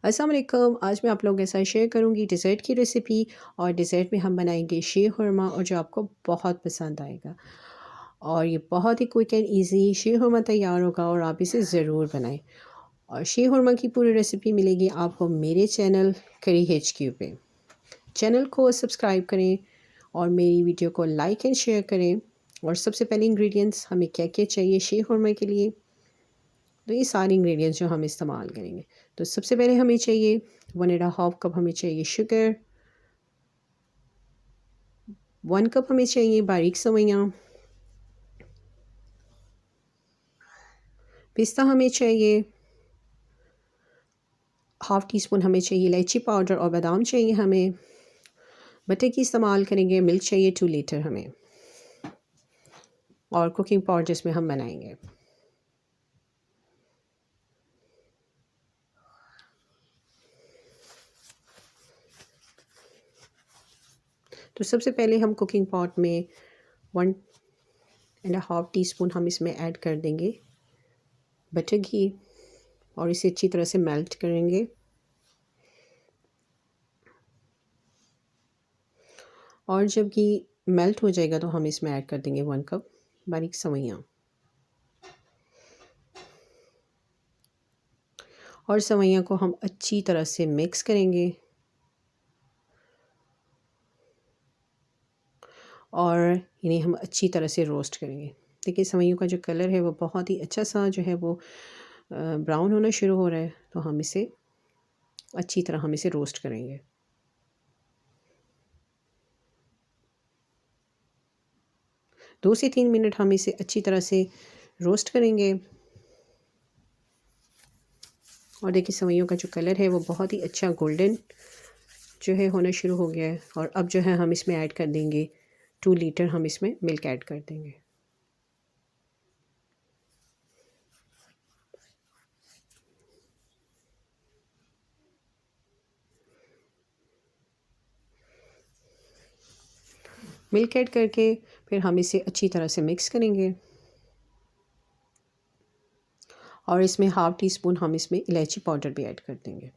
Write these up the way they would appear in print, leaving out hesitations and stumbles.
अस्सलाम वालेकुम। आज मैं आप लोगों के साथ शेयर करूंगी डिज़र्ट की रेसिपी। और डिज़र्ट में हम बनाएंगे शीर खुरमा, और जो आपको बहुत पसंद आएगा। और ये बहुत ही क्विक एंड इजी शीर खुरमा तैयार होगा, और आप इसे ज़रूर बनाएं। और शीर खुरमा की पूरी रेसिपी मिलेगी आपको मेरे चैनल करी HQ पे। चैनल को सब्सक्राइब करें और मेरी वीडियो को लाइक एंड शेयर करें। और सबसे पहले इंग्रेडिएंट्स हमें क्या क्या चाहिए शीर खुरमा के लिए, तो ये सारे इंग्रेडिएंट्स जो हम इस्तेमाल करेंगे। तो सबसे पहले हमें चाहिए 1.5 कप हमें चाहिए शुगर, 1 कप हमें चाहिए बारीक सवैयाँ, पिस्ता हमें चाहिए, हाफ़ टी स्पून हमें चाहिए इलायची पाउडर, और बादाम चाहिए हमें। बटर की इस्तेमाल करेंगे, मिल्क चाहिए 2 लीटर हमें, और कुकिंग पॉट जिसमें हम बनाएंगे। तो सबसे पहले हम कुकिंग पॉट में 1.5 टीस्पून हम इसमें ऐड कर देंगे बटर घी, और इसे अच्छी तरह से मेल्ट करेंगे। और जब घी मेल्ट हो जाएगा तो हम इसमें ऐड कर देंगे 1 कप बारीक सवैयाँ। और सवैयाँ को हम अच्छी तरह से मिक्स करेंगे, और इन्हें हम अच्छी तरह से रोस्ट करेंगे। देखिए सवैयों का जो कलर है वो बहुत ही अच्छा सा जो है वो ब्राउन होना शुरू हो रहा है। तो हम इसे अच्छी तरह हम इसे रोस्ट करेंगे। दो से 3 मिनट हम इसे अच्छी तरह से रोस्ट करेंगे। और देखिए सवैयों का जो कलर है वो बहुत ही अच्छा गोल्डन जो है होना शुरू हो गया है। और अब जो है हम इसमें ऐड कर देंगे 2 लीटर हम इसमें मिल्क ऐड कर देंगे। मिल्क ऐड करके फिर हम इसे अच्छी तरह से मिक्स करेंगे। और इसमें हाफ़ टी स्पून हम इसमें इलायची पाउडर भी ऐड कर देंगे,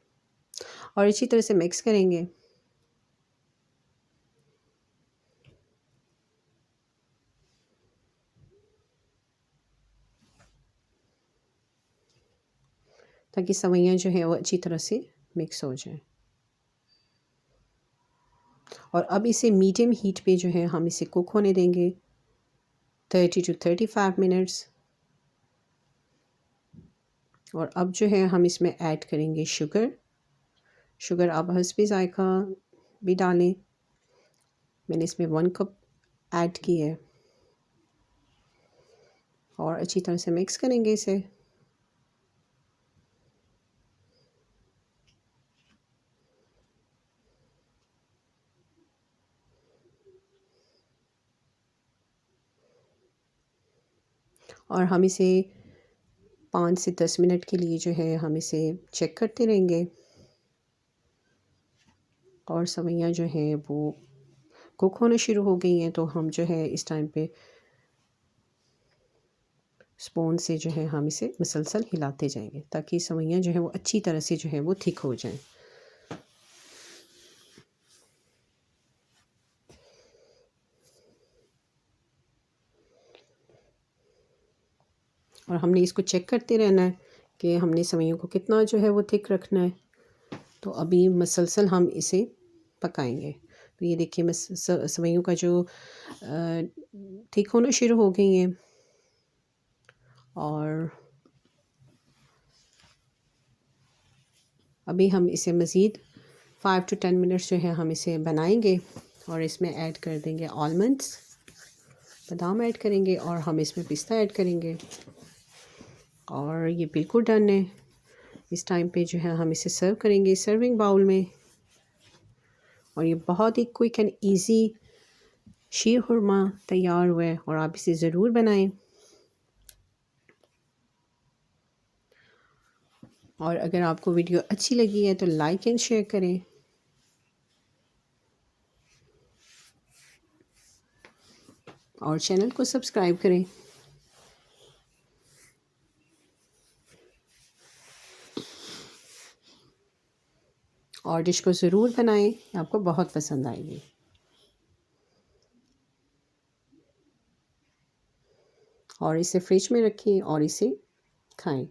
और अच्छी तरह से मिक्स करेंगे। ताकि सवैयाँ जो है वो अच्छी तरह से मिक्स हो जाए। और अब इसे मीडियम हीट पे जो है हम इसे कुक होने देंगे 30 to 35 मिनट्स। और अब जो है हम इसमें ऐड करेंगे शुगर आप हस्बे ज़ायक़ा भी डालें। मैंने इसमें 1 कप ऐड की है, और अच्छी तरह से मिक्स करेंगे इसे। और हम इसे 5 से 10 मिनट के लिए जो है हम इसे चेक करते रहेंगे। और सवैयाँ जो हैं वो कुक होना शुरू हो गई हैं, तो हम जो है इस टाइम पे स्पून से जो है हम इसे मुसलसल हिलाते जाएंगे, ताकि सवैयाँ जो है वो अच्छी तरह से जो है वो थिक हो जाएं। और हमने इसको चेक करते रहना है कि हमने सवैयों को कितना जो है वो थिक रखना है। तो अभी मुसलसल हम इसे पकाएंगे। तो ये देखिए सवैयों का जो थिक होना शुरू हो गई हैं। और अभी हम इसे मज़ीद 5 to 10 मिनट्स जो है हम इसे बनाएंगे। और इसमें ऐड कर देंगे आलमंड्स, बादाम ऐड करेंगे, और हम इसमें पिस्ता ऐड करेंगे। और ये बिल्कुल डन है। इस टाइम पे जो है हम इसे सर्व करेंगे सर्विंग बाउल में। और ये बहुत ही क्विक एंड इजी शीर खुरमा तैयार हुआ है, और आप इसे ज़रूर बनाएं। और अगर आपको वीडियो अच्छी लगी है तो लाइक एंड शेयर करें। और चैनल को सब्सक्राइब करें। और डिश को ज़रूर बनाएं, आपको बहुत पसंद आएगी। और इसे फ्रिज में रखें और इसे खाएं।